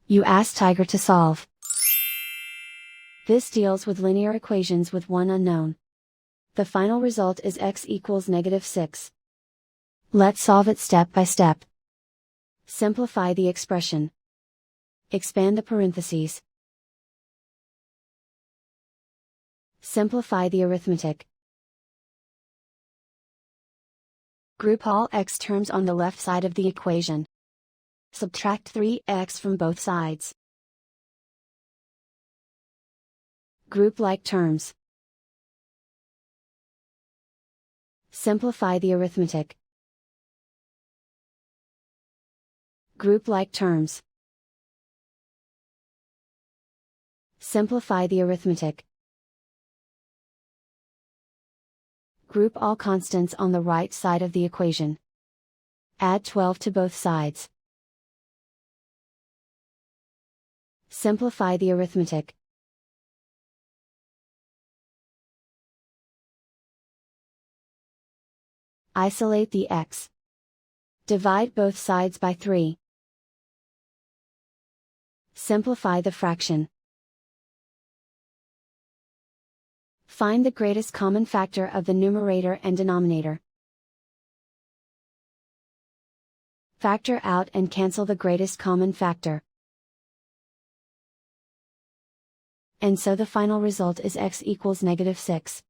You ask Tiger to solve. This deals with linear equations with one unknown. The final result is x equals -6. Let's solve it step by step. Simplify the expression. Expand the parentheses. Simplify the arithmetic. Group all x terms on the left side of the equation. Subtract 3x from both sides. Group like terms. Simplify the arithmetic. Group like terms. Simplify the arithmetic. Group all constants on the right side of the equation. Add 12 to both sides. Simplify the arithmetic. Isolate the x. Divide both sides by 3. Simplify the fraction. Find the greatest common factor of the numerator and denominator. Factor out and cancel the greatest common factor. And so the final result is x equals -6.